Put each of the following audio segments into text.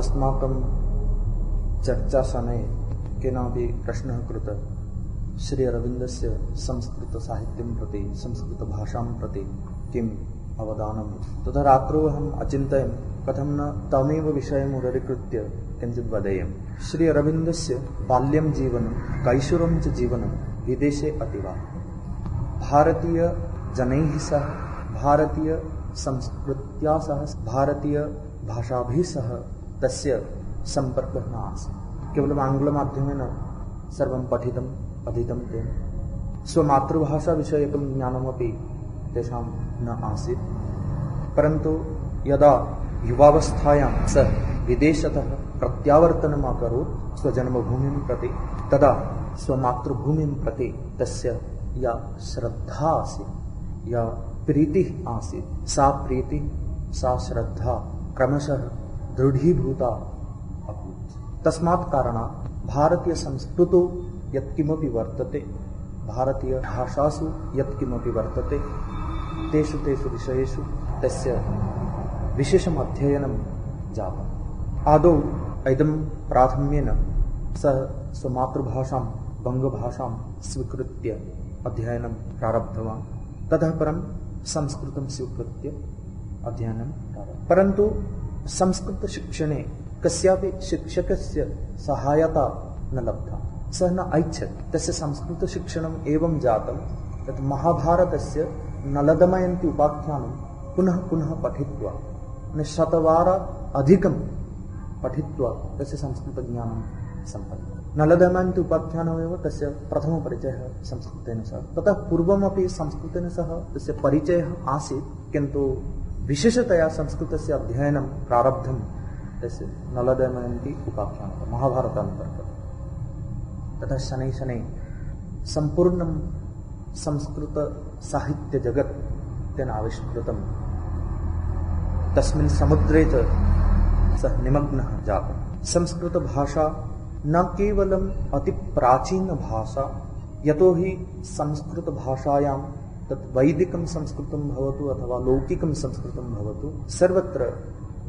अस्माकं चर्चासमये केनापि प्रश्नः कृतः श्री अरविन्दस्य संस्कृतसाहित्यं प्रति संस्कृतभाषां प्रति किम् अवदानम्। तदा रात्रौ अहम् अचिन्तयम् कथं न तमेव विषयम् उदरीकृत्य किञ्चित् वदेयम्। श्री अरविन्दस्य बाल्यं जीवनं कैशोरं च जीवनं विदेशे अतीव भारतीयजनैः सह भारतीयसंस्कृत्या सह भारतीयभाषाभिः सह तस्य सम्पर्कः न आसीत्। केवलम् आङ्ग्लमाध्यमेन सर्वं पठितम् अधीतं तेन स्वमातृभाषाविषयकं ज्ञानमपि तेषां न आसीत्। परन्तु यदा युवावस्थायां सः विदेशतः प्रत्यावर्तनम् अकरोत् स्वजन्मभूमिं प्रति, तदा स्वमातृभूमिं प्रति तस्य या श्रद्धा आसीत्, या प्रीतिः आसीत्, सा प्रीतिः सा श्रद्धा क्रमशः दृढीभूता अभूत्। तस्मात् कारणात् भारतीयसंस्कृतौ यत्किमपि वर्तते, भारतीयभाषासु यत्किमपि वर्तते, तेषु विषयेषु तस्य विशेषम् अध्ययनं जातम्। आदौ इदं प्राथम्येन सः स्वमातृभाषां बङ्गभाषां स्वीकृत्य अध्ययनं प्रारब्धवान्। ततः परं संस्कृतं स्वीकृत्य अध्ययनं प्रारब्धवान्। परन्तु संस्कृतशिक्षणे कस्यापि शिक्षकस्य सहायता न लब्धा। सः न ऐच्छत्। तस्य संस्कृतशिक्षणम् एवं जातं यत् महाभारतस्य नलदमयन्ति उपाख्यानं पुनः पुनः पठित्वा शतवाराधिकं पठित्वा तस्य संस्कृतज्ञानं सम्पन्नम्। नलदमयन्ति उपाख्यानमेव तस्य प्रथमपरिचयः संस्कृतेन सह। ततः पूर्वमपि संस्कृतेन सह तस्य परिचयः आसीत्, किन्तु विशेषतया संस्कृतस्य अध्ययनं प्रारब्धं तस्य नलदमयन्ति उपाख्यानः महाभारतान्तर्गतम्। ततः शनैः शनैः सम्पूर्णं संस्कृतसाहित्यजगत् तेन आविष्कृतम्। तस्मिन् समुद्रे च सः निमग्नः जातः। संस्कृतभाषा न केवलम् अतिप्राचीनभाषा, यतोहि संस्कृतभाषायां तत् वैदिकं संस्कृतं भवतु अथवा लौकिकं संस्कृतं भवतु, सर्वत्र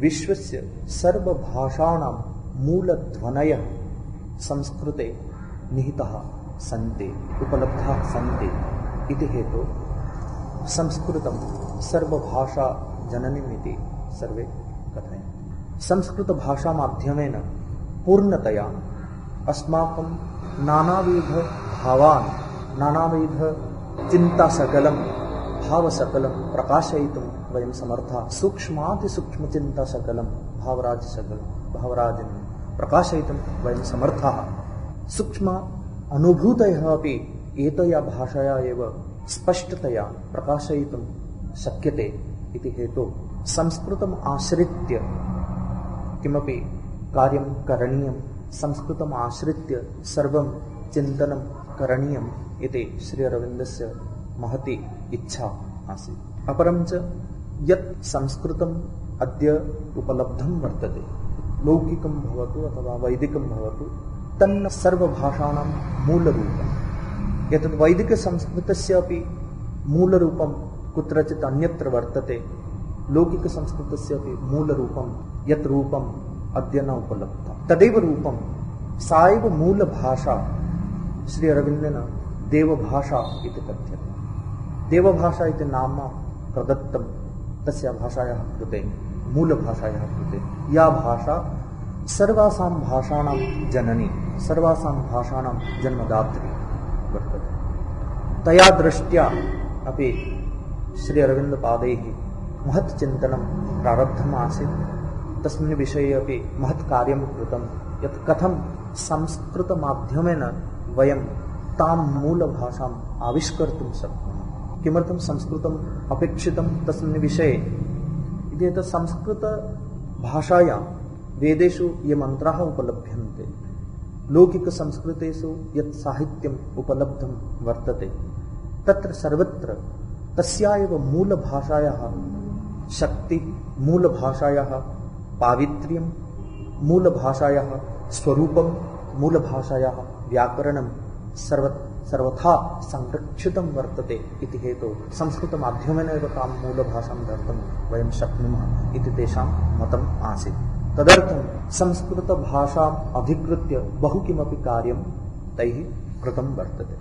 विश्वस्य सर्वभाषाणां मूलध्वनयः संस्कृते निहिताः सन्ति, उपलब्धाः सन्ति। इति हेतोः संस्कृतं सर्वभाषा जननीमिति सर्वे कथयन्ति। संस्कृतभाषामाध्यमेन पूर्णतया अस्माकं नानाविधभावान्, नानाविधचिन्तासकलं, भावसकलं प्रकाशयितुं वयं समर्थाः। सूक्ष्मातिसूक्ष्मचिन्तासकलं भावराजं प्रकाशयितुं वयं समर्थाः। सूक्ष्म अनुभूतयः अपि एतया भाषया एव स्पष्टतया प्रकाशयितुं शक्यते। इति हेतोः संस्कृतम् आश्रित्य किमपि कार्यं करणीयं, संस्कृतम् आश्रित्य सर्वं चिन्तनं करणीयम् इति श्री अरविन्दस्य महती इच्छा आसीत्। अपरं च यत् संस्कृतम् अद्य उपलब्धं वर्तते, लौकिकं भवतु अथवा वैदिकं भवतु, तन्न सर्वभाषाणां मूलरूपम्। एतद् वैदिकसंस्कृतस्यापि मूलरूपं कुत्रचित् अन्यत्र वर्तते, लौकिकसंस्कृतस्यापि मूलरूपं यत् रूपम् अद्य न उपलब्धं, तदेव रूपं, सा एव मूलभाषा श्री अरविन्देन देवभाषा इति कथ्यते। देवभाषा इति नाम प्रदत्तं तस्याः भाषायाः कृते, मूलभाषायाः कृते। या भाषा सर्वासां भाषाणां जननी, सर्वासां भाषाणां जन्मदात्री वर्तते। तया दृष्ट्या अपि श्री अरविन्दपादैः महत् चिन्तनं प्रारब्धम् आसीत्। तस्मिन् विषये अपि महत् कार्यं कृतं, यत् कथं संस्कृतमाध्यमेन वयं तां मूलभाषाम् आविष्कर्तुं शक्नुमः। किमर्थं संस्कृतम् अपेक्षितं तस्मिन् विषये इति एतत् संस्कृतभाषायां वेदेषु ये मन्त्राः उपलभ्यन्ते, लौकिकसंस्कृतेषु यत् साहित्यम् उपलब्धं वर्तते, तत्र सर्वत्र तस्या एव मूलभाषायाः शक्ति, मूलभाषायाः पावित्र्यं, मूलभाषायाः स्वरूपं, मूलभाषायाः व्याकरणं सर्वथा संरक्षितं वर्तते। इति हेतोः संस्कृतमाध्यमेन एव तां मूलभाषां धर्तुं वयं शक्नुमः इति तेषां मतम् आसीत्। तदर्थं संस्कृतभाषाम् अधिकृत्य बहु किमपि कार्यं तैः कृतं वर्तते।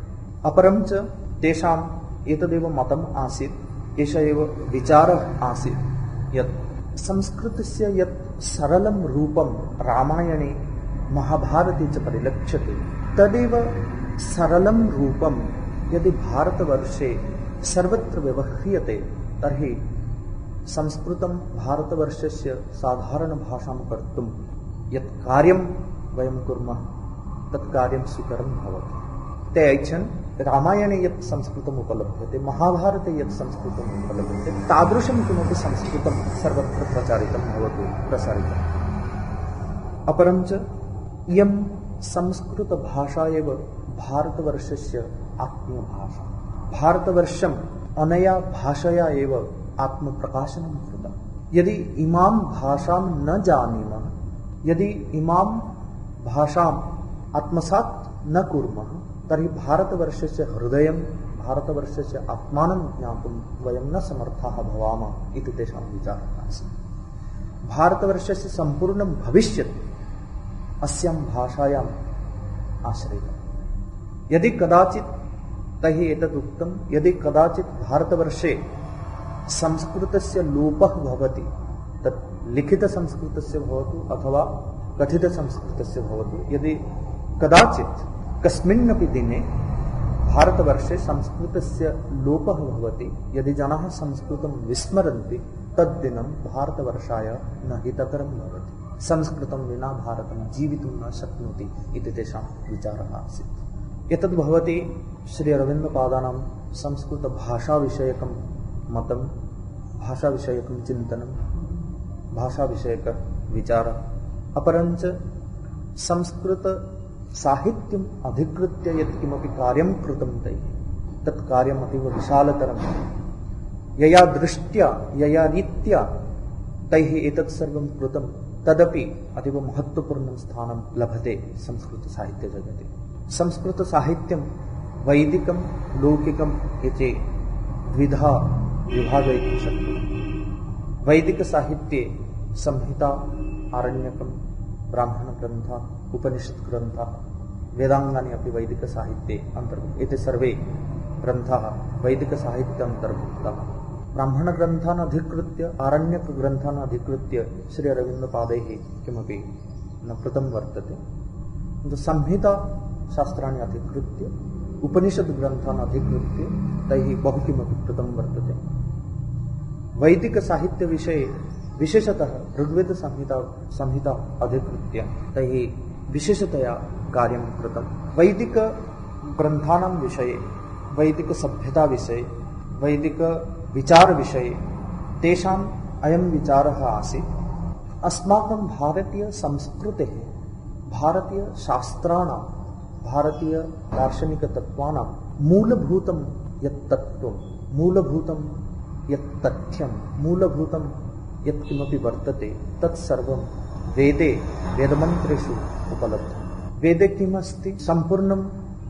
अपरं च तेषाम् एतदेव मतम् आसीत्, एष एव विचारः आसीत् यत् संस्कृतस्य यत् सरलं रूपं रामायणे महाभारते च परिलक्ष्यते, तदेव सरलं रूपं यदि भारतवर्षे सर्वत्र व्यवह्रियते तर्हि संस्कृतं भारतवर्षस्य साधारणभाषां कर्तुं यत् कार्यं वयं कुर्मः तत् कार्यं सुकरं भवति। ते ऐच्छन् रामायणे यत् संस्कृतम् उपलभ्यते, महाभारते यत् संस्कृतम् उपलभ्यते, तादृशं किमपि संस्कृतं सर्वत्र प्रचारितं भवतु, प्रसारितम्। अपरं च इयं संस्कृतभाषा एव भारतवर्षस्य आत्मीयभाषा। भारतवर्षम् अनया भाषया एव आत्मप्रकाशनं कृतम्। यदि इमां भाषां न जानीमः, यदि इमां भाषाम् आत्मसात् न कुर्मः, तर्हि भारतवर्षस्य हृदयं, भारतवर्षस्य आत्मानं ज्ञातुं वयं न समर्थाः भवामः इति तेषां विचारः आसीत्। भारतवर्षस्य सम्पूर्णं भविष्यत् अस्यां भाषायाम् आश्रयितम्। यदि कदाचित् तैः एतद् उक्तं, यदि कदाचित् भारतवर्षे संस्कृतस्य लोपः भवति, तत् लिखितसंस्कृतस्य भवतु अथवा कथितसंस्कृतस्य भवतु, यदि कदाचित् कस्मिन्नपि दिने भारतवर्षे संस्कृतस्य लोपः भवति, यदि जनाः संस्कृतं विस्मरन्ति, तद्दिनं भारतवर्षाय न हितकरं भवति। संस्कृतं विना भारतं जीवितुं न शक्नोति इति तेषां विचारः आसीत्। एतद् भवति श्री अरविन्दपादानां संस्कृतभाषाविषयकं मतं, भाषाविषयकं चिन्तनं, भाषाविषयकविचारः। अपरञ्च संस्कृतसाहित्यम् अधिकृत्य यत् किमपि कार्यं कृतं तैः, तत् कार्यम् अतीव विशालतरं। यया दृष्ट्या, यया रीत्या तैः एतत् सर्वं कृतं, तदपि अतीव महत्त्वपूर्णं स्थानं लभते संस्कृतसाहित्यजगति। संस्कृतसाहित्यं वैदिकं लौकिकम् इति द्विधा विभाजयितुं शक्यते। वैदिकसाहित्ये संहिता, आरण्यकं, ब्राह्मणग्रन्थाः, उपनिषद्ग्रन्थाः, वेदाङ्गानि अपि वैदिकसाहित्ये अन्तर्भूताः। एते सर्वे ग्रन्थाः वैदिकसाहित्ये अन्तर्भुक्ताः। ब्राह्मणग्रन्थान् अधिकृत्य, आरण्यकग्रन्थान् अधिकृत्य श्री अरविन्दपादैः किमपि न कृतं वर्तते। किन्तु संहिताशास्त्राणि अधिकृत्य, उपनिषद्ग्रन्थान् अधिकृत्य तैः बहु किमपि कृतं वर्तते। वैदिकसाहित्यविषये विशेषतः ऋग्वेदसंहिता अधिकृत्य तैः विशेषतया कार्यं कृतं। वैदिकग्रन्थानां विषये, वैदिकसभ्यताविषये, वैदिकविचारविषये तेषाम् अयं विचारः आसीत्, अस्माकं भारतीयसंस्कृतेः, भारतीयशास्त्राणां, भारतीयदार्शनिकतत्त्वानां मूलभूतं यत् तत्त्वं, मूलभूतं यत् तथ्यं, मूलभूतं यत् किमपि वर्तते, तत्सर्वं वेदे, वेदमन्त्रेषु उपलब्धं। वेदे किमस्ति? सम्पूर्णं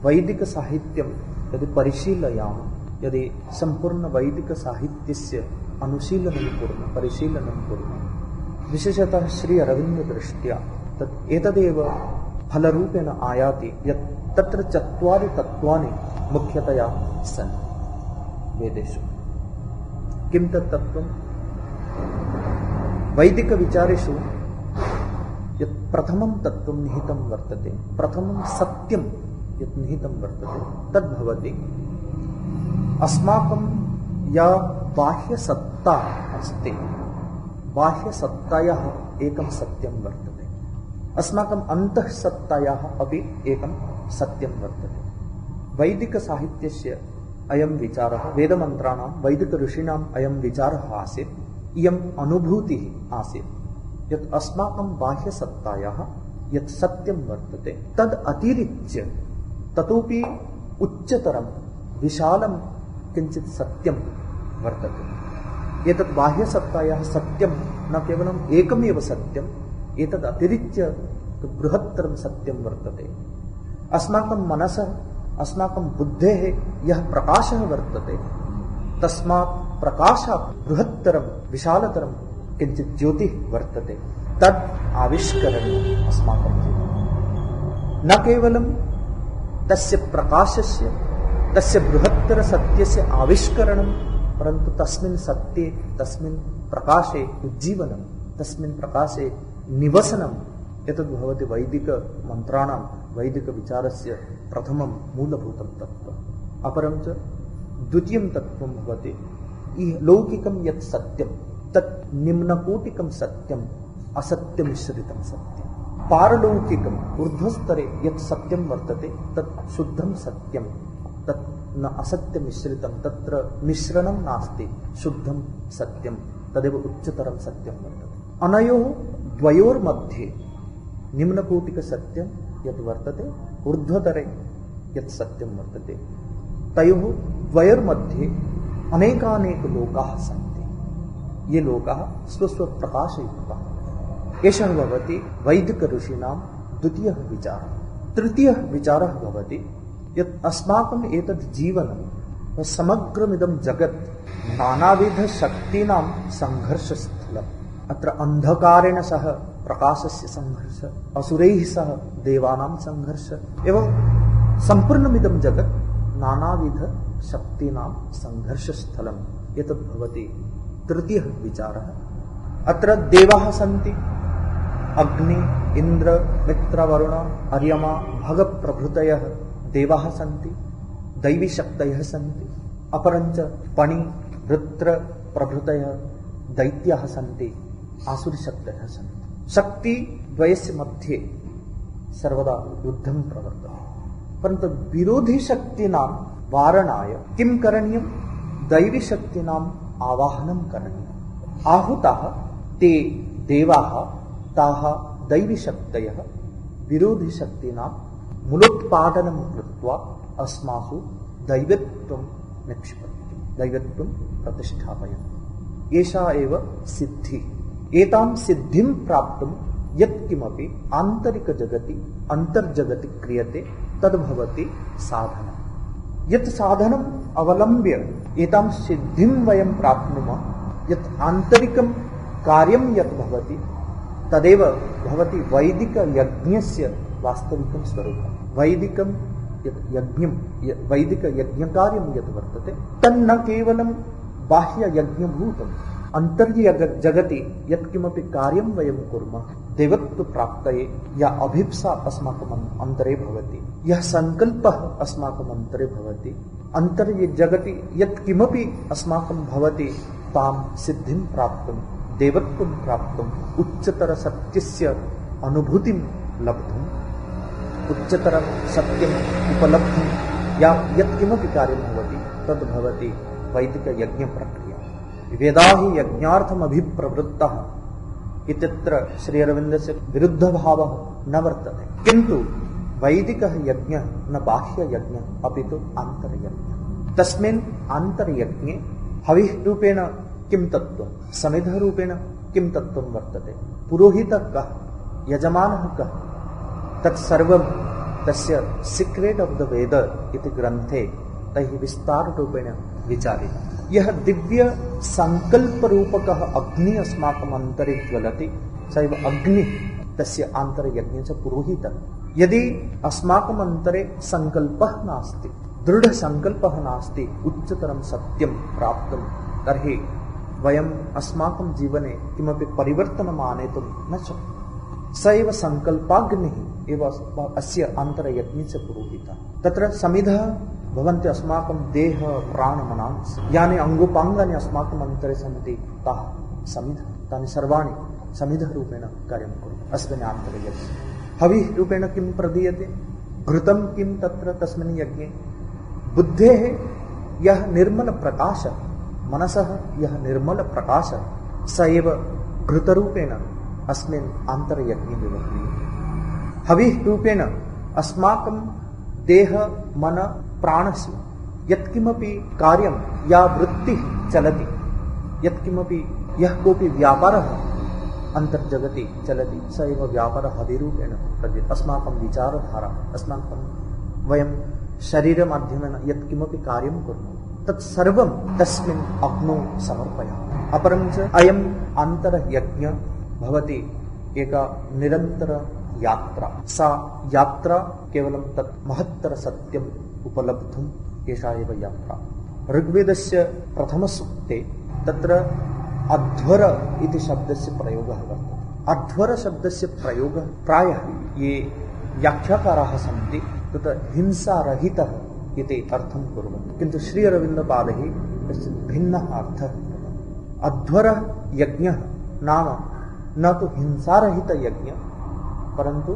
वैदिकसाहित्यं यदि परिशीलयामः, यदि सम्पूर्णवैदिकसाहित्यस्य अनुशीलनं कुर्मः, परिशीलनं कुर्मः, विशेषतः श्री अरविन्ददृष्ट्या तत् एतदेव फलरूपेण आयाति यत् तत्र 4 तत्त्वानि मुख्यतया सन्ति वेदेषु। किं तत् तत्त्वं? वैदिकविचारेषु यत् प्रथमं तत्त्वं निहितं वर्तते, प्रथमं सत्यं यत् निहितं वर्तते, तद्भवति अस्माकं या बाह्यसत्ता अस्ति, बाह्यसत्तायाः एकं सत्यं वर्तते, अस्माकम् अन्तःसत्तायाः अपि एकं सत्यं वर्तते। वैदिकसाहित्यस्य अयं विचारः, वेदमन्त्राणां, वैदिकऋषीणाम् अयं विचारः आसीत्, इयम् अनुभूतिः आसीत् यत् अस्माकं बाह्यसत्तायाः यत् सत्यं वर्तते तद् अतिरिच्य ततोपि उच्चतरं विशालं किञ्चित् सत्यं वर्तते। एतत् बाह्यसत्तायाः सत्यं न केवलम् एकमेव सत्यम्, एतद् अतिरिच्य बृहत्तरं सत्यं वर्तते। अस्माकं मनसः, अस्माकं बुद्धेः यः प्रकाशः वर्तते, तस्मात् प्रकाशात् बृहत्तरं विशालतरं किञ्चित् ज्योतिः वर्तते, तद् आविष्करणीयम् अस्माकं जीवने। न केवलं तस्य प्रकाशस्य, तस्य बृहत्तर सत्यस्य आविष्करणं, परन्तु तस्मिन् सत्ये, तस्मिन् प्रकाशे उज्जीवनं, तस्मिन् प्रकाशे निवसनम् एतद् भवति वैदिकमन्त्राणां, वैदिकविचारस्य प्रथमं मूलभूतं तत्त्वम्। अपरं च द्वितीयं तत्त्वं भवति लौकिकं यत् सत्यं तत् निम्नकोटिकं सत्यम्, असत्यमिश्रितं सत्यम्। पारलौकिकम् ऊर्ध्वस्तरे यत् सत्यं वर्तते तत् शुद्धं सत्यं, तत् न असत्यमिश्रितं, तत्र मिश्रणं नास्ति, शुद्धं सत्यं, तदेव उच्चतरं सत्यं वर्तते। अनयोः द्वयोर्मध्ये निम्नकोटिकसत्यं यत् वर्तते, ऊर्ध्वतरे यत् सत्यं वर्तते, तयोः द्वयोर्मध्ये अनेकानेक लोकाः सन्ति। ये लोकाः स्वस्वप्रकाशयुक्ताः। एषः भवति वैदिकऋषीणां द्वितीयः विचारः। तृतीयः विचारः भवति यत् अस्माकम् एतद् जीवनं, समग्रमिदं जगत् नानाविधशक्तीनां सङ्घर्षस्थलम्। अत्र अन्धकारेण सह प्रकाशस्य सङ्घर्ष, असुरैः सह देवानां सङ्घर्ष, एवं सम्पूर्णमिदं जगत् नानाविधशक्तीनां सङ्घर्षस्थलम्। एतद् भवति तृतीयः विचारः। अत्र देवाः सन्ति, अग्नि, इन्द्र, मित्र, वरुण, अर्यमा, भग प्रभृतयः देवाः सन्ति, दैवीशक्तयः सन्ति। अपरञ्च पणि, वृत्र प्रभृतयः दैत्याः सन्ति, आसुरीशक्तयः सन्ति। शक्तिद्वयस्य मध्ये सर्वदा युद्धं प्रवर्तते, परन्तु विरोधिशक्तीनां वारणाय किं करणीयं? दैवीशक्तीनाम् आवाहनं करणीयम्। आहुताः ते देवाः, ताः दैवीशक्तयः विरोधिशक्तीनां मूलोत्पादनं कृत्वा अस्मासु दैवत्वं निक्षिपन्ति, दैवत्वं प्रतिष्ठापयन्ति। एषा एव सिद्धिः। एतां सिद्धिं प्राप्तुं यत्किमपि आन्तरिकजगति, अन्तर्जगति क्रियते तद्भवति साधनं। यत् साधनम् अवलम्ब्य एतां सिद्धिं वयं प्राप्नुमः, यत् आन्तरिकं कार्यं यत् भवति तदेव भवति वैदिकयज्ञस्य वास्तविकं स्वरूपं। वैदिकं यत् यज्ञं, वैदिकयज्ञकार्यं यत् वर्तते तन्न केवलं बाह्ययज्ञभूतम्, अन्तर्जगति यत्किमपि कार्यं वयं कुर्मः देवत्वप्राप्तये या अभिप्सा अस्माकम् अन्तरे भवति, यः सङ्कल्पः अस्माकम् अन्तरे भवति, अन्तर्जगति यत्किमपि अस्माकं भवति तां सिद्धिं प्राप्तुं, देवत्वं प्राप्तुम्, उच्चतरसत्यस्य अनुभूतिं लब्धुम्, उच्चतरं सत्यम् उपलब्धुं या यत्किमपि कार्यं भवति तद्भवति वैदिकयज्ञप्रक्रिया। वेदा हि यज्ञार्थमभिप्रवृत्तः इत्यत्र श्री अरविन्दस्य विरुद्धभावः न वर्तते, किन्तु वैदिकः यज्ञः न बाह्ययज्ञः अपि तु आन्तर्यज्ञः। तस्मिन् आन्तर्यज्ञे हविरूपेण किं तत्त्वं, समिधरूपेण किं तत्त्वं वर्तते, पुरोहितः कः, यजमानः कः, तत्सर्वं तस्य सीक्रेट ऑफ द वेद इति ग्रन्थे तैः विस्ताररूपेण विचारितम्। यः दिव्य संकल्परूपकः अग्नि अस्माकम् अन्तरे ज्वलति, सैव अग्निः तस्य आन्तर्यज्ञस्य पुरोहितः। यदि अस्माकम् अन्तरे संकल्पः नास्ति, दृढसंकल्पः नास्ति उच्चतरं सत्यं प्राप्तुं, तर्हि वयम् अस्माकं जीवने किमपि परिवर्तनम् आनेतुं न शक्नुमः। स एव संकल्पाग्निः एव अस्य आन्तर्यज्ञस्य पुरोहितः। तत्र समिधः भवन्ति अस्माकं देह प्राणमनांसि, यानि अङ्गोपाङ्गानि अस्माकम् अन्तरे सन्ति ताः समिधः, तानि सर्वाणि समिधरूपेण कार्यं कुर्वन्ति अस्मिन् आन्तर्यज्ञे। हविरूपेण किं प्रदीयते, घृतं किं तत्र तस्मिन् यज्ञे, बुद्धेः यः निर्मलप्रकाशः, मनसः यः निर्मलप्रकाशः स एव घृतरूपेण अस्मिन् आन्तर्यज्ञे व्यवह्रियते। हविरूपेण अस्माकं देह मन प्राणस्य यत्किमपि कार्यं या वृत्तिः चलति, यत्किमपि यः कोऽपि व्यापारः अन्तर्जगति चलति, स एव व्यापारः हविरूपेण प्रदीयते। अस्माकं विचारधारा, अस्माकं वयं शरीरमाध्यमेन यत्किमपि कार्यं कुर्मः तत्सर्वं तस्मिन् अग्नौ समर्पयामः। अपरं च अयम् आन्तर्यज्ञः भवति एका निरन्तर यात्रा। सा यात्रा केवलं तत् महत्तर सत्यम् उपलब्धुम् एषा एव यात्रा। ऋग्वेदस्य प्रथमसूक्ते तत्र अध्वर इति शब्दस्य प्रयोगः वर्तते। अध्वर शब्दस्य प्रयोगः प्रायः ये व्याख्याकाराः सन्ति तत् हिंसारहितः इति अर्थं कुर्वन्ति, किन्तु श्री अरविन्दपादैः तस्य भिन्नः अर्थः। अध्वरः यज्ञः नाम न तु हिंसारहितयज्ञः परन्तु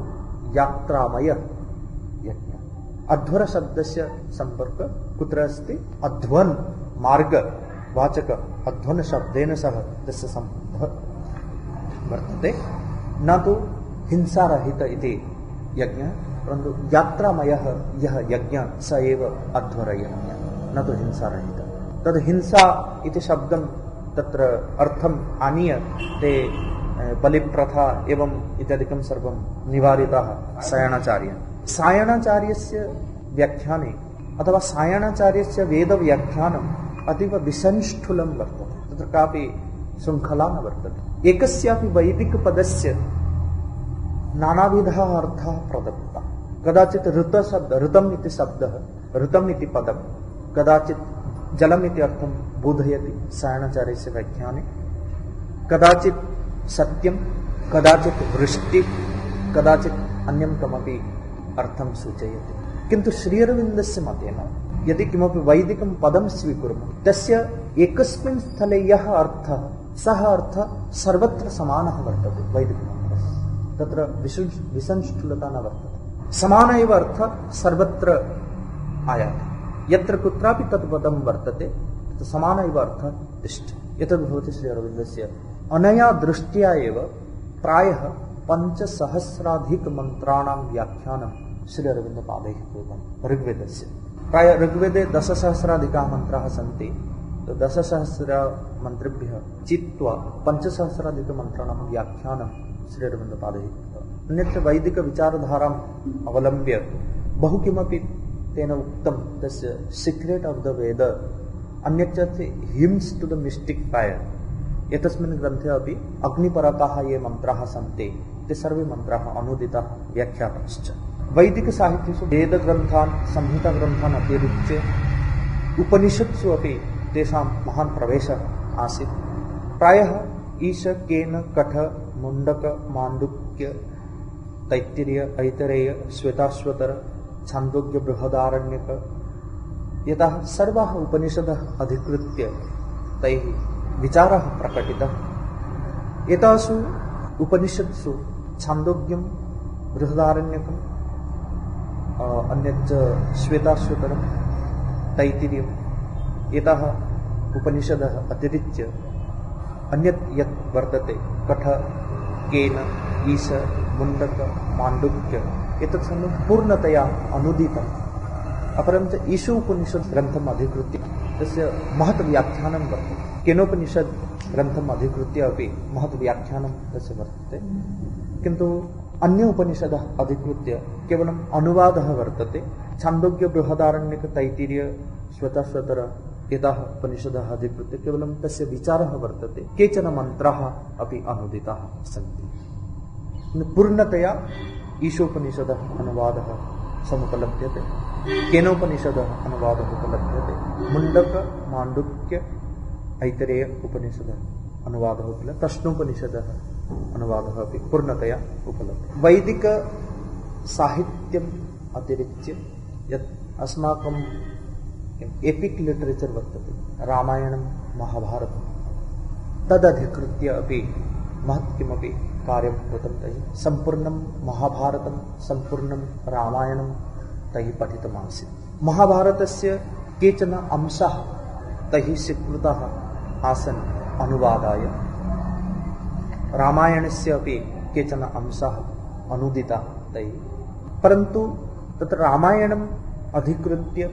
यात्रामयः यज्ञः। अध्वर शब्दस्य सम्पर्कः कुत्र अस्ति? अध्वन् मार्गवाचक अध्वन शब्देन सह तस्य सम्बन्धः वर्तते, न तु हिंसारहित इति यज्ञः परन्तु यात्रामयः यः यज्ञः स एव अध्वरयज्ञः, न तु हिंसारहितः। तद् हिंसा इति शब्दं तत्र अर्थम् आनीय ते बलिप्रथा एवं इत्यादिकं सर्वं निवारितः सायणाचार्येण। सायणाचार्यस्य व्याख्याने अथवा सायणाचार्यस्य वेदव्याख्यानम् अतीव विसंष्ठुलं वर्तते, तत्र कापि शृङ्खला न वर्तते। एकस्यापि वैदिकपदस्य नानाविधः अर्थः प्रदत्तः। कदाचित् ऋतम् इति शब्दः, ऋतम् इति पदं कदाचित् जलम् इति अर्थं बोधयति सायणाचार्यस्य व्याख्याने, कदाचित् सत्यं, कदाचित् वृष्टि, कदाचित् अन्यं कमपि अर्थं सूचयति। किन्तु श्री अरविन्दस्य मतेन यदि किमपि वैदिकं पदं स्वीकुर्मः तस्य एकस्मिन् स्थले यः अर्थः सः अर्थः सर्वत्र समानः वर्तते। वैदिकमन्त्रस्य तत्र विसंष्ठुलता न वर्तते, समान एव अर्थः सर्वत्र आयाति। यत्र कुत्रापि तत् पदं वर्तते तत् समान एव अर्थः तिष्ठति। एतद् भवति श्री अरविन्दस्य। अनया दृष्ट्या एव प्रायः 5,000 मन्त्राणां व्याख्यानं श्री अरविन्दपादैः कृतं ऋग्वेदस्य। प्रायः ऋग्वेदे 10,000 मन्त्राः सन्ति, 10,000 मन्त्रेभ्यः चित्वा 5,000 मन्त्राणां व्याख्यानं श्री अरविन्दपादैः कृतम्। अन्यत्र वैदिकविचारधाराम् अवलम्ब्य बहु किमपि तेन उक्तं, तस्य सीक्रेट् आफ् द वेद, अन्यच्च हिम्स् टु द मिस्टिक् फायर्। एतस्मिन् ग्रन्थे अपि अग्निपरकाः ये मन्त्राः सन्ति ते सर्वे मन्त्राः अनुदिताः व्याख्याताश्च। वैदिकसाहित्येषु वेदग्रन्थान् संहिताग्रन्थान् अतिरिच्य उपनिषत्सु अपि तेषां महान् प्रवेशः आसीत्। प्रायः ईश, केन, कठ, मुण्डक, माण्डुक्य, तैत्तिरीय, ऐतरेय, श्वेताश्वतर, छान्दोग्य, बृहदारण्यक, यतः सर्वाः उपनिषदः अधिकृत्य तैः विचारः प्रकटितः। एतासु उपनिषत्सु छान्दोग्यं, बृहदारण्यकम्, अन्यच्च श्वेताश्वतरं, तैत्तिरीयम्, एताः उपनिषदः अतिरिच्य अन्यत् यत् वर्तते कठ, केन, ईश, मुण्डक, माण्डुक्य, एतत् सर्वं पूर्णतया अनुदितम्। अपरं च ईश उपनिषत् ग्रन्थम् अधिकृत्य तस्य महत् व्याख्यानं वर्तते। केनोपनिषत् ग्रन्थम् अधिकृत्य अपि महत् व्याख्यानं तस्य वर्तते, किन्तु अन्य उपनिषदः अधिकृत्य केवलम् अनुवादः वर्तते। छान्दोग्य, बृहदारण्यक, तैत्तिरीय, श्वेताश्वतर एताः उपनिषदः अधिकृत्य केवलं तस्य विचारः वर्तते। केचन मन्त्राः अपि अनुदिताः सन्ति। पूर्णतया ईशोपनिषदः अनुवादः समुपलभ्यते, केनोपनिषदः अनुवादः उपलभ्यते, मुण्डक, माण्डुक्य, ऐतरेय उपनिषदः अनुवादः उपलभ्यते, प्रश्नोपनिषदः अनुवादः अपि पूर्णतया उपलभ्यते। वैदिकसाहित्यम् अतिरिच्य यत् अस्माकं एपिक् लिटरेचर् वर्तते, रामायणं, महाभारतं, तदधिकृत्य अपि महत् किमपि कार्यं कृतं तैः। सम्पूर्णं महाभारतं, सम्पूर्णं रामायणं तैः पठितमासीत्। महाभारतस्य केचन अंशाः तैः स्वीकृताः आसन् अनुवादाय, रामायणस्य अपि केचन अंशाः अनुदिताः तैः, परन्तु तत्र रामायणम् अधिकृत्य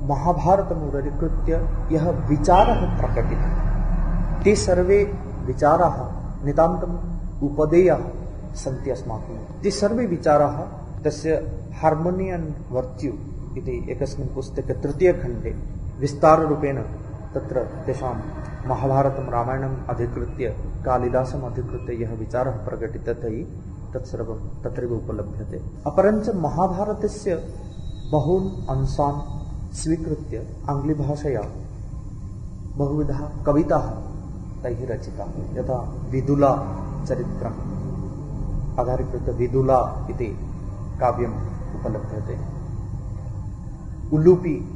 महाभारतम् अधिकृत्य यः विचारः प्रकटितः, ते सर्वे विचाराः नितान्तम् उपदेयाः सन्ति अस्माकं। ते सर्वे विचाराः तस्य हार्मोनी एण्ड् वर्च्यू इति एकस्मिन् पुस्तके 3. खण्डे विस्ताररूपेण तत्र तेषां महाभारतं रामायणम् अधिकृत्य कालिदासम् अधिकृत्य यः विचारः प्रकटितः तत्सर्वं तत्रैव उपलभ्यते। अपरञ्च महाभारतस्य बहून् अंशान् स्वीकृत्य आङ्ग्लभाषया बहुविधाः कविताः तैः रचिताः। यथा विदुला चरित्रम् आधारीकृत्य विदुला इति काव्यम् उपलभ्यते। उलूपी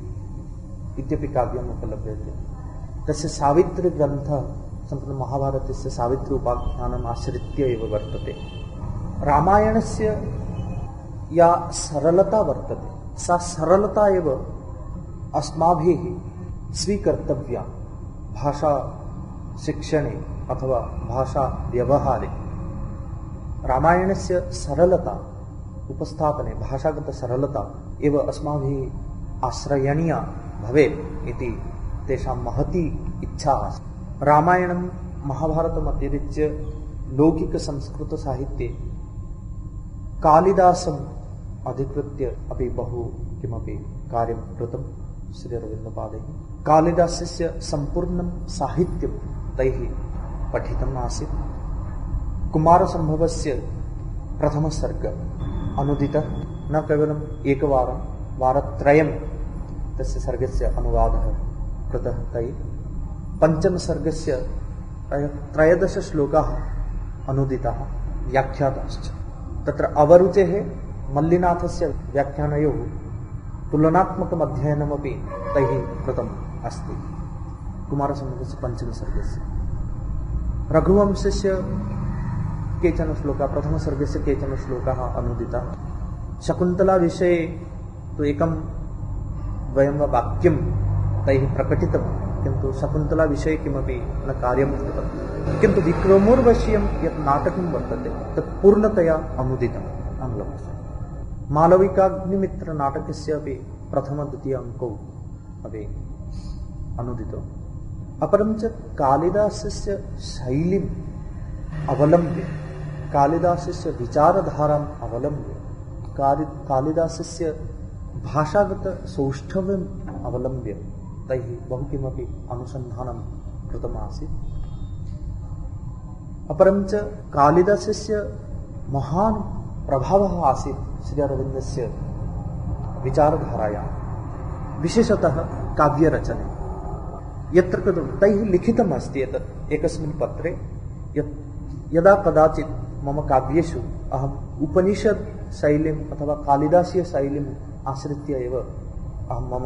इत्यपि काव्यम् उपलभ्यते। तस्य सावित्री ग्रन्थः सम्पूर्ण महाभारतस्य सावित्री उपाख्यानम् आश्रित्य एव वर्तते। रामायणस्य या सरलता वर्तते सा सरलता एव अस्माभिः स्वीकर्तव्या भाषा शिक्षणे अथवा भाषा व्यवहारे। रामायणस्य सरलता उपस्थापने भाषागत सरलता एव अस्माभिः आश्रयणीया भवेत् इति तेषां महती इच्छा आसीत्। रामायणं महाभारतम् अतिरिच्य लौकिक संस्कृत साहित्ये कालिदासम् अधिकृत्य अपि बहु किमपि कार्यं कृतं श्री अरविन्दपादैः। कालिदासस्य सम्पूर्णं साहित्यं तैः पठितम् आसीत्। कुमारसम्भवस्य प्रथमसर्ग अनुदितः न केवलम् एकवारं वारत्रयं तस्य सर्गस्य अनुवादः कृतः तैः। पञ्चमसर्गस्य 13 श्लोकाः अनुदिताः व्याख्याताश्च। तत्र अवरुचेः मल्लिनाथस्य व्याख्यानयोः तुलनात्मकम् अध्ययनमपि तैः कृतम् अस्ति। कुमारसम्भवस्य पञ्चमसर्गस्य रघुवंशस्य केचन श्लोकाः प्रथमसर्गस्य केचन श्लोकाः अनुदिताः। शकुन्तलाविषये तु एकं द्वयं वा वाक्यं तैः प्रकटितं, किन्तु शकुन्तलाविषये किमपि न कार्यं कृतं। किन्तु विक्रमोर्वशीयं यत् नाटकं वर्तते तत् पूर्णतया अनुदितम् आङ्ग्लभाषया। मालविकाग्निमित्रनाटकस्य अपि प्रथम-द्वितीय अङ्कौ अपि अनुदितौ। अपरं च कालिदासस्य शैलीम् अवलम्ब्य, कालिदासस्य विचारधाराम् अवलम्ब्य, कालिदासस्य भाषागत सौष्ठव्यम् अवलम्ब्य तैः बहु किमपि अनुसन्धानं कृतमासीत्। अपरं च कालिदासस्य महान् प्रभावः आसीत् श्री अरविन्दस्य विचारधारायां, विशेषतः काव्यरचने। यत्र तैः लिखितम् अस्ति एतत् एकस्मिन् पत्रे यत् यदा कदाचित् मम काव्येषु अहम् उपनिषद् शैलीम् अथवा कालिदासीय शैलीम् आश्रित्य एव अहं मम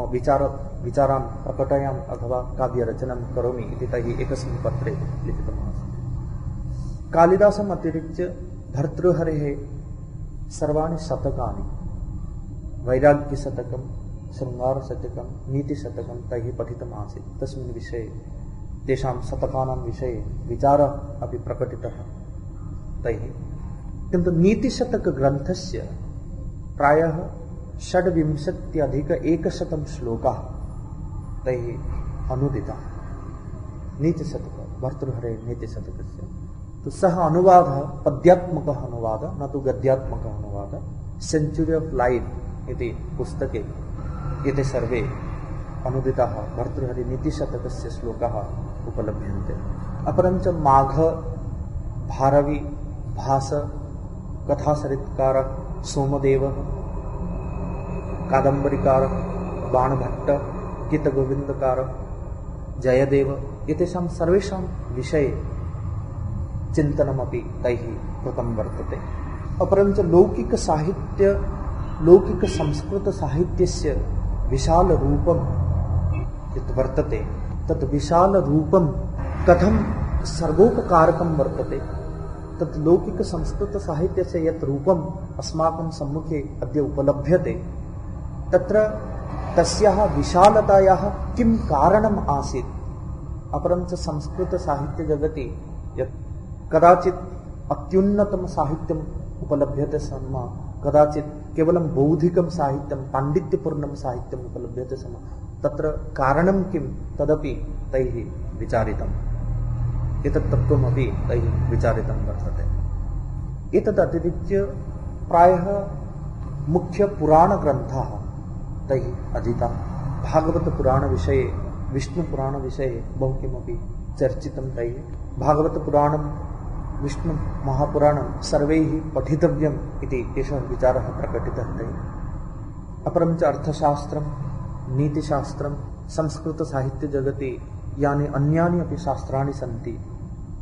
विचारान् प्रकटयामि अथवा काव्यरचनां करोमि इति तैः एकस्मिन् पत्रे लिखितम् आसीत्। कालिदासम् अतिरिच्य भर्तृहरेः सर्वाणि शतकानि, वैराग्यशतकं, शृङ्गारशतकं, नीतिशतकं तैः पठितम् आसीत्। तस्मिन् विषये तेषां शतकानां विषये विचारः अपि प्रकटितः तैः। किन्तु नीतिशतकग्रन्थस्य प्रायः 26,100 श्लोकाः तैः अनुदिताः। नीतिशतक भर्तृहरेः नीतिशतकस्य तो सः अनुवादः पद्यात्मकः अनुवादः, न तु गद्यात्मकः अनुवादः। सेञ्चुरी आफ् लाइफ इति पुस्तके एते सर्वे अनुदिताः भर्तृहरि नीतिशतकस्य श्लोकाः उपलभ्यन्ते। अपरं च माघ, भारवी, भास, कथासरित्कारः सोमदेवः, कादम्बरीकारः बाणभट्टः, गीतगोविन्दकारः जयदेव, एतेषां सर्वेषां विषये चिन्तनमपि तैः कृतं वर्तते। अपरं च लौकिकसाहित्य, लौकिकसंस्कृतसाहित्यस्य विशालरूपं यत् वर्तते तत् विशालरूपं कथं सर्वोपकारकं वर्तते, तत् लौकिकसंस्कृतसाहित्यस्य यत् रूपम् अस्माकं सम्मुखे अद्य उपलभ्यते तत्र तस्याः विशालतायाः किं कारणम् आसीत्। अपरं च संस्कृतसाहित्यजगति यत् कदाचित् अत्युन्नतं साहित्यम् उपलभ्यते स्म, कदाचित् केवलं बौद्धिकं साहित्यं, पाण्डित्यपूर्णं साहित्यम् उपलभ्यते स्म, तत्र कारणं किं तदपि तैः विचारितम्। एतत् तत्त्वमपि तैः विचारितं वर्तते। एतत् अतिरिच्य प्रायः मुख्यपुराणग्रन्थाः तैः अधीताः। भागवतपुराणविषये, विष्णुपुराणविषये बहु किमपि चर्चितं तैः। भागवतपुराणं विष्णुमहापुराणं सर्वैः पठितव्यम् इति एषः विचारः प्रकटितः तैः। अपरं च अर्थशास्त्रं, नीतिशास्त्रं, संस्कृतसाहित्यजगति यानि अन्यानि अपि शास्त्राणि सन्ति,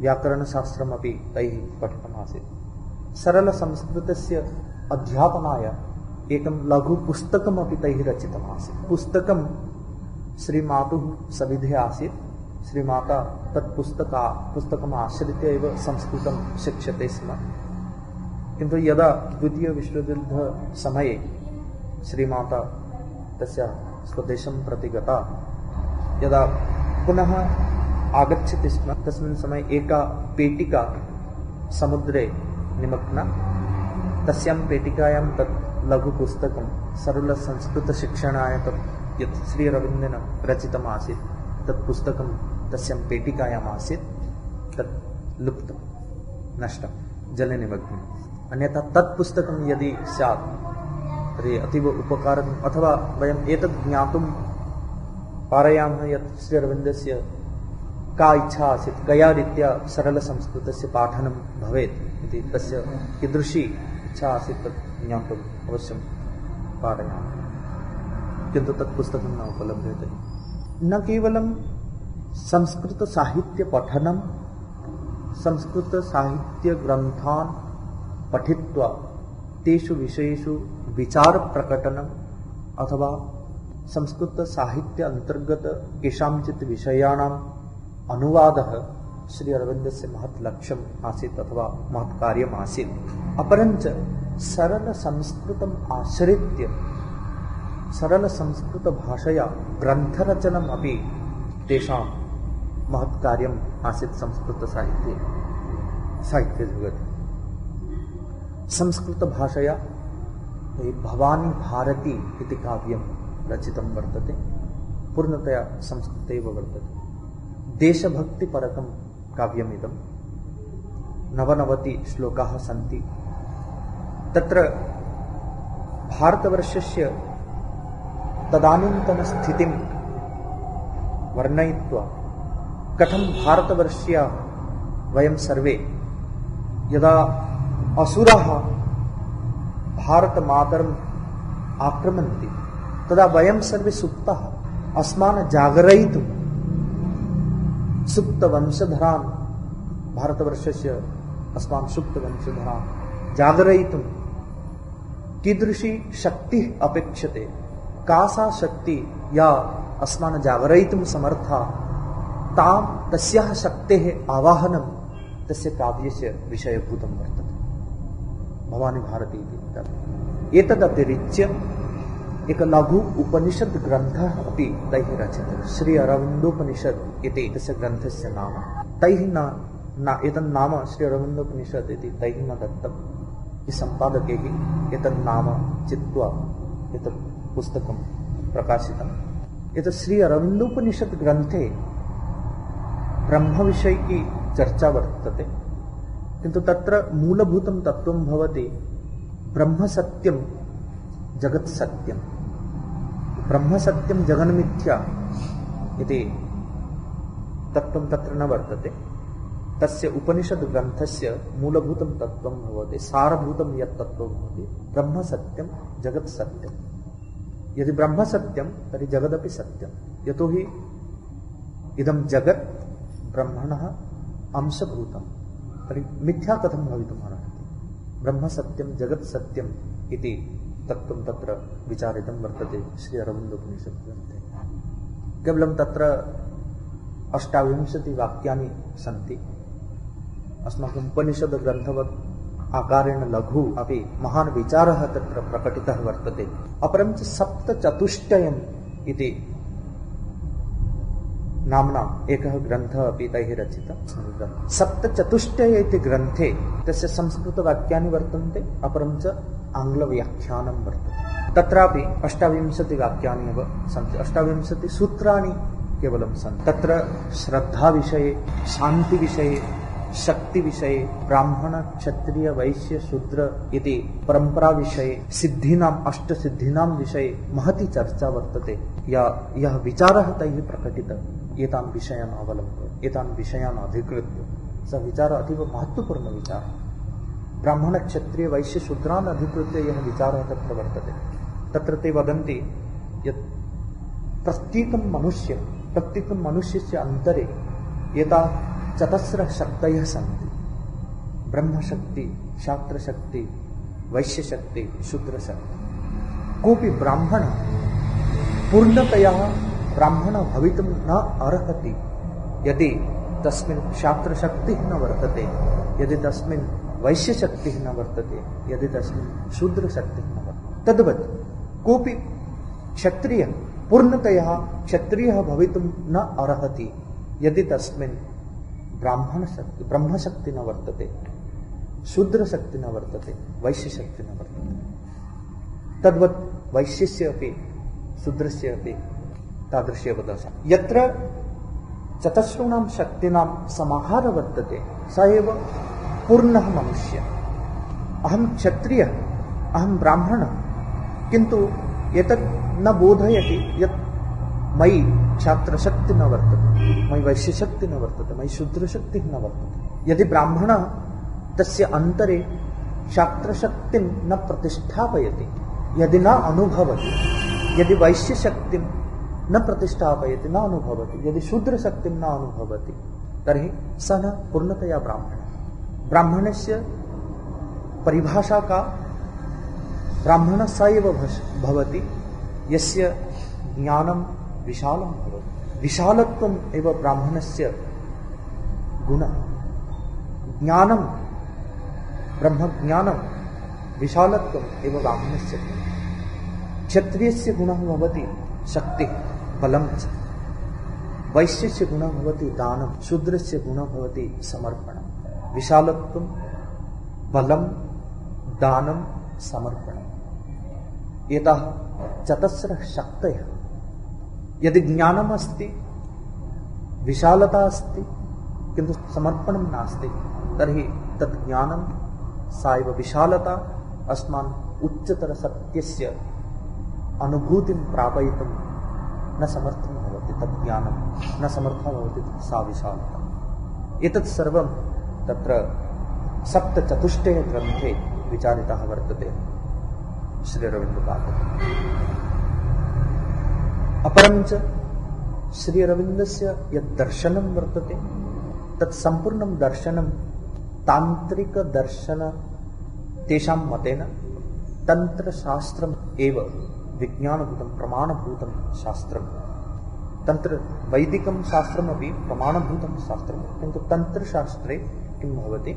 व्याकरणशास्त्रमपि तैः पठितमासीत्। सरलसंस्कृतस्य अध्यापनाय एकं लघुपुस्तकमपि तैः रचितमासीत्। पुस्तकं श्रीमातुः सविधे आसीत्। श्रीमाता तत् पुस्तकम् आश्रित्य एव संस्कृतं शिक्ष्यते स्म। किन्तु यदा द्वितीयविश्वयुद्धसमये श्रीमाता तस्याः स्वदेशं प्रति गता, यदा पुनः आगच्छति स्म, तस्मिन् समये एका पेटिका समुद्रे निमग्ना, तस्यां पेटिकायां तत् लघुपुस्तकं सरलसंस्कृतशिक्षणाय तत् यत् श्रीअरविन्देन रचितम् आसीत्, तत् पुस्तकं तस्यां पेटिकायाम् आसीत्। तत् लुप्तं, नष्टं, जले निमग्नम्। अन्यथा तत् पुस्तकं यदि स्यात् तर्हि अतीव उपकारम्, अथवा वयम् एतत् ज्ञातुं पारयामः यत् श्रीअरविन्दस्य का इच्छा आसीत्, कया रीत्या सरलसंस्कृतस्य पाठनं भवेत् इति, तस्य कीदृशी इच्छा आसीत् तत् ज्ञातुम् अवश्यं पारयामः। किन्तु तत् पुस्तकं न उपलभ्यते। न केवलं संस्कृतसाहित्यपठनं, संस्कृतसाहित्यग्रन्थान् पठित्वा तेषु विषयेषु विचारप्रकटनम् अथवा संस्कृतसाहित्य अन्तर्गत केषाञ्चित् विषयाणाम् अनुवादः श्री अरविन्दस्य महत् लक्ष्यम् आसीत् अथवा महत् कार्यम् आसीत्। अपरञ्च सरलसंस्कृतम् आश्रित्य सरलसंस्कृतभाषया ग्रन्थरचनम् अपि तेषां महत् कार्यम् आसीत् साहित्यजगति। संस्कृतभाषया भवानी भारती इति काव्यं रचितं वर्तते, पूर्णतया संस्कृते एव वर्तते। देशभक्तिपरकं काव्यमिदं। 99 श्लोकाः सन्ति। तत्र भारतवर्षस्य तदानीन्तनस्थितिं वर्णयित्वा कथं भारतवर्षीया वयं सर्वे यदा असुराः भारतमातरम् आक्रमन्ति तदा वयं सर्वे सुप्ताः, अस्मान् जागरयितुं सुप्तवंशधरान्, भारतवर्षस्य अस्मान् सुप्तवंशधरान् जागरयितुं कीदृशी शक्तिः अपेक्षते, का सा शक्ति या अस्मान् जागरयितुं समर्था, तां तस्याः शक्तेः आवाहनं तस्य काव्यस्य विषयभूतं वर्तते। भवानी भारती इति। एतदतिरिच्य एक लघु उपनिषद ग्रन्थः अपि तैः रचितः, श्री अरविन्दोपनिषद् इति तस्य ग्रन्थस्य नाम। तैः न एतत् नाम श्री अरविन्दोपनिषद् इति तैः न दत्तम्। सम्पादकैः एतत् नाम चित्वा एतत् पुस्तकं प्रकाशितम्। एतत् श्री अरविन्दोपनिषद् ग्रन्थे ब्रह्मविषयिकी चर्चा वर्तते, किन्तु तत्र मूलभूतं तत्त्वं भवति ब्रह्मसत्यं जगत्सत्यं। ब्रह्मसत्यं जगन्मिथ्या इति तत्त्वं तत्र न वर्तते। तस्य उपनिषद् ग्रन्थस्य मूलभूतं तत्त्वं भवति, सारभूतं यत् तत्त्वं भवति ब्रह्मसत्यं जगत्सत्यं। यदि ब्रह्मसत्यं तर्हि जगदपि सत्यं, यतोहि इदं जगत् ब्रह्मणः अंशभूतं, तर्हि मिथ्या कथं भवितुम् अर्हति। ब्रह्मसत्यं जगत्सत्यम् इति तत्त्वं तत्र विचारितं वर्तते श्री अरविन्दोपनिषद् ग्रन्थे। केवलं तत्र 28 वाक्यानि सन्ति। अस्माकम् उपनिषद् ग्रन्थवत् आकारेण लघु अपि महान् विचारः तत्र प्रकटितः वर्तते। अपरं च सप्तचतुष्टयम् इति नाम्ना एकः ग्रन्थः अपि तैः रचितः। सप्तचतुष्टय इति ग्रन्थे तस्य संस्कृतवाक्यानि वर्तन्ते, अपरं च आङ्ग्लव्याख्यानं वर्तते। तत्रापि 28 वाक्यानि एव सन्ति, 28 सूत्राणि केवलं सन्ति। तत्र श्रद्धाविषये, शान्तिविषये, शक्ति विषये ब्राह्मण क्षत्रिय वैश्य शूद्र इति परंपरा विषये सिद्धीनाम अष्ट सिद्धीनाम विषये महती चर्चा वर्तते। यह विचारः तैः प्रकटितः एतान् विषयान् अवलम्ब्य एतान् विषयान् अधिकृत्य। सः विचारः अतीव महत्वपूर्ण विचारः। ब्राह्मण क्षत्रिय वैश्य शूद्रान् अधिकृत्य यः विचारः तत्र वर्तते। तत्र ते वदन्ति यत् प्रत्येकं मनुष्यस्य अन्तरे एता चतस्रः शक्तयः सन्ति। ब्रह्मशक्ति, क्षात्रशक्ति, वैश्यशक्ति, शूद्रशक्ति। कोऽपि ब्राह्मणः पूर्णतया ब्राह्मणः भवितुं न अर्हति यदि तस्मिन् क्षात्रशक्तिः न वर्तते, यदि तस्मिन् वैश्यशक्तिः न वर्तते, यदि तस्मिन् शूद्रशक्तिः न वर्तते। तद्वत् कोऽपि क्षत्रियः पूर्णतया क्षत्रियः भवितुं न अर्हति यदि तस्मिन् ब्रह्मशक्ति न वर्तते, शूद्रशक्ति न वर्तते, वैश्यशक्ति न वर्तते। तद्वत् वैश्यस्य अपि शूद्रस्य अपि तादृशी एव दशा। यत्र चतस्ॄणां शक्तीनां समाहारः वर्तते स एव पूर्णः मनुष्यः। अहं क्षत्रियः, अहं ब्राह्मणः, किन्तु एतत् न बोधयति यत् मयि क्षात्रशक्ति न वर्तते, मयि वैश्यशक्ति न वर्तते, मयि शूद्रशक्तिः न वर्तते। यदि ब्राह्मणः तस्य अन्तरे क्षात्रशक्तिं न प्रतिष्ठापयति, यदि न अनुभवति, यदि वैश्यशक्तिं न प्रतिष्ठापयति, न अनुभवति, यदि शूद्रशक्तिं न अनुभवति, तर्हि सः न पूर्णतया ब्राह्मणः। ब्राह्मणस्य परिभाषा का? ब्राह्मणः स एव भवति यस्य ज्ञानं विशालं भवति। विशालत्वम् एव ब्राह्मणस्य गुणः। ज्ञानं, ब्रह्मज्ञानं, विशालत्वम् एव ब्राह्मणस्य गुणः। क्षत्रियस्य गुणः भवति शक्तिः, बलं च। वैश्यस्य गुणः भवति दानं, शूद्रस्य गुणः भवति समर्पणं। विशालत्वं, बलं, दानं, समर्पणम्। एताः चतस्रः शक्तयः। यदि ज्ञानम् अस्ति, विशालता अस्ति, किन्तु समर्पणं नास्ति, तर्हि तद् ज्ञानं, सा एव विशालता अस्मान् उच्चतरसत्यस्य अनुभूतिं प्रापयितुं न समर्थं भवति। तद् ज्ञानं न समर्था भवति, सा विशालता। एतत् सर्वं तत्र सप्तचतुष्टये ग्रन्थे विचारितः वर्तते श्रीअरविन्दपादः। अपरं च श्रीअरविन्दस्य यत् दर्शनं वर्तते तत् सम्पूर्णं दर्शनं तान्त्रिकदर्शन तेषां मतेन तन्त्रशास्त्रम् एव विज्ञानभूतं प्रमाणभूतं शास्त्रम्। तन्त्र वैदिकं शास्त्रमपि प्रमाणभूतं शास्त्रं, किन्तु तन्त्रशास्त्रे किं भवति?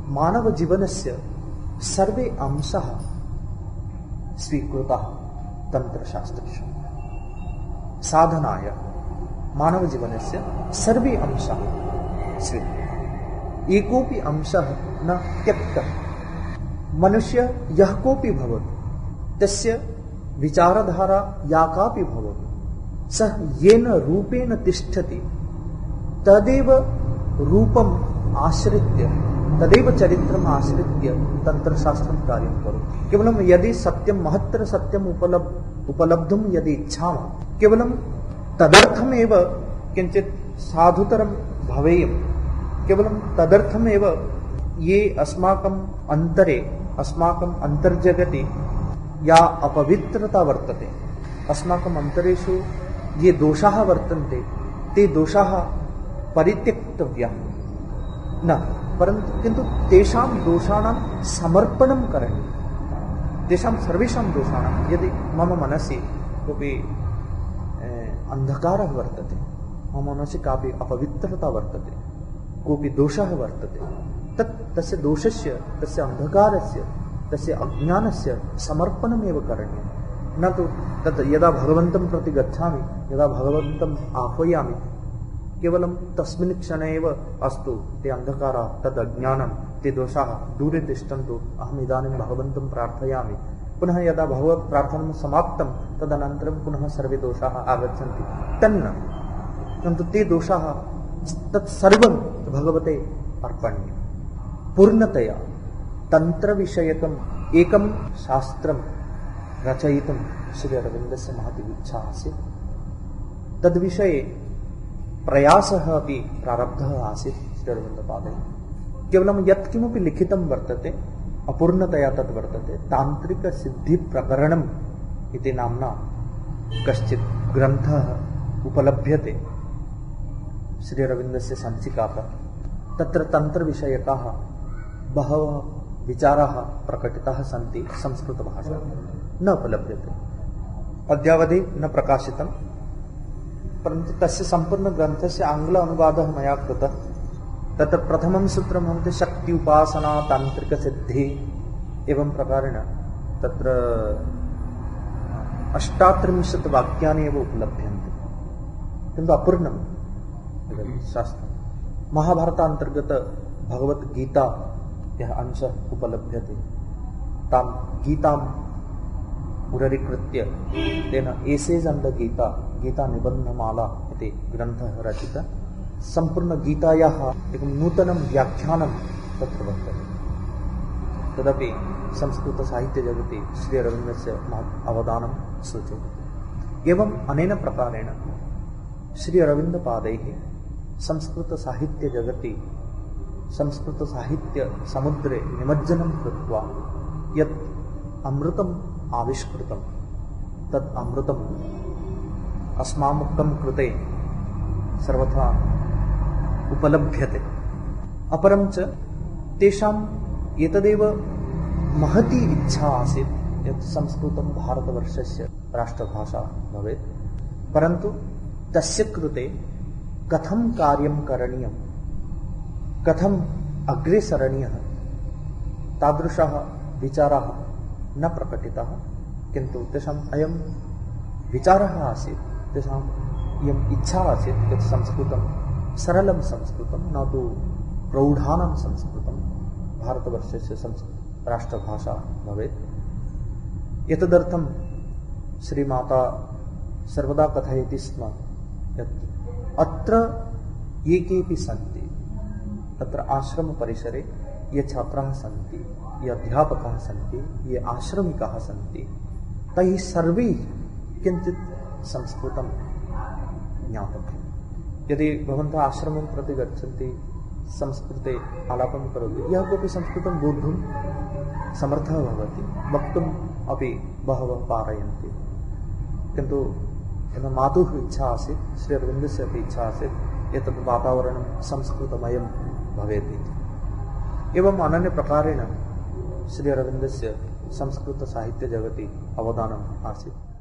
मानवजीवनस्य सर्वे अंशाः स्वीकृताः तन्त्रशास्त्रेषु। साधनाय मानवजीवनस्य सर्वे अंशाः स्वीकृताः। एकोऽपि अंशः न त्यक्तः। मनुष्य यः कोऽपि भवतु, तस्य विचारधारा या कापि भवतु, सः येन रूपेण तिष्ठति तदेव रूपम् आश्रित्य, तदेव चरित्रम् आश्रित्य तन्त्रशास्त्रं कार्यं करोति। केवलं यदि सत्यं महत्तर सत्यम् उपलब्धुं यदि इच्छामः, केवलं तदर्थमेव किञ्चित् साधुतरं भवेयं, केवलं तदर्थमेव ये अस्माकम् अन्तरे, अस्माकम् अन्तर्जगति या अपवित्रता वर्तते, अस्माकम् अन्तरेषु ये दोषाः वर्तन्ते, ते दोषाः परित्यक्तव्याः न, परन्तु किन्तु तेषां दोषाणां समर्पणं करणीयं। तेषां सर्वेषां दोषाणां, यदि मम मनसि कोऽपि अन्धकारः वर्तते, मम मनसि कापि अपवित्रता वर्तते, कोऽपि दोषः वर्तते, तस्य दोषस्य, तस्य अन्धकारस्य, तस्य अज्ञानस्य समर्पणमेव करणीयं। न तु तत् यदा भगवन्तं प्रति गच्छामि, यदा भगवन्तम् आह्वयामि, केवलं तस्मिन् क्षणे एव अस्तु ते अन्धकाराः, तद् अज्ञानं, ते दोषाः दूरे तिष्ठन्तु, अहम् इदानीं भगवन्तं प्रार्थयामि। पुनः यदा भगवत् प्रार्थनं समाप्तं तदनन्तरं पुनः सर्वे दोषाः आगच्छन्ति, तन्न। किन्तु ते दोषाः तत्सर्वं भगवते अर्पण्यम्। पूर्णतया तन्त्रविषयकम् एकं शास्त्रं रचयितुं श्री अरविन्दस्य महती इच्छा आसीत्। तद्विषये प्रयासः अपि प्रारब्धः आसीत् श्री अरविन्दपादैः। केवलं यत्किमपि लिखितं वर्तते अपूर्णतया तद् वर्तते। तान्त्रिकसिद्धिप्रकरणम् इति नाम्ना कश्चित् ग्रन्थः उपलभ्यते श्री अरविन्दस्य सञ्चिकातः। तत्र तन्त्रविषयकाः बहवः विचाराः प्रकटिताः सन्ति। संस्कृतभाषा न उपलभ्यते, अद्यावधि न प्रकाशितं, परन्तु तस्य सम्पूर्णग्रन्थस्य आङ्ग्ल अनुवादः मया कृतः। तत्र प्रथमं सूत्रं भवति शक्ति उपासना तान्त्रिकसिद्धि, एवं प्रकारेण तत्र 38 वाक्यानि एव उपलभ्यन्ते, किन्तु अपूर्णं शास्त्रं। महाभारतान्तर्गत भगवद्गीता यः अंशः उपलभ्यते, तां गीताम् उररीकृत्य तेन essays on the Gita, Gita निबन्धमाला इति ग्रन्थः रचितः। सम्पूर्णगीतायाः एकं नूतनं व्याख्यानं तत्र वर्तते। तदपि संस्कृतसाहित्यजगति श्री अरविन्दस्य अवदानं सूचयति। एवम् अनेन प्रकारेण श्री अरविन्दपादैः संस्कृतसाहित्यजगति संस्कृतसाहित्यसमुद्रे निमज्जनं कृत्वा यत् अमृतम् आविष्कृतं, तत् अमृतम् अस्माकं कृते सर्वथा उपलभ्यते। अपरं च तेषाम् एतदेव महती इच्छा आसीत् यत् संस्कृतं भारतवर्षस्य राष्ट्रभाषा भवेत्, परन्तु तस्य कृते कथं कार्यं करणीयं, कथम् अग्रे सरणीयः, तादृशाः विचाराः न प्रकटिताः। किन्तु तेषाम् अयं विचारः आसीत्, तेषाम् इयम् इच्छा आसीत् यत् संस्कृतं सरलं संस्कृतं, न तु प्रौढानां संस्कृतं भारतवर्षस्य राष्ट्रभाषा भवेत्। एतदर्थं श्रीमाता सर्वदा कथयति स्म यत् अत्र ये केऽपि सन्ति, तत्र आश्रमपरिसरे ये छात्राः सन्ति, ये अध्यापकाः सन्ति, ये आश्रमिकाः सन्ति, तैः सर्वैः किञ्चित् संस्कृतं ज्ञातव्यम्। यदि भवन्तः आश्रमं प्रति गच्छन्ति, संस्कृते आलापं करोति, यः कोऽपि संस्कृतं बोद्धुं समर्थः भवति, वक्तुम् अपि बहवः पारयन्ति। किन्तु मातुः इच्छा आसीत्, श्री अरविन्दस्य अपि इच्छा आसीत् एतत् वातावरणं संस्कृतमयं भवेत् इति। एवम् अनन्यप्रकारेण श्री अरविन्दस्य संस्कृतसाहित्यजगति अवदानम् आसीत्।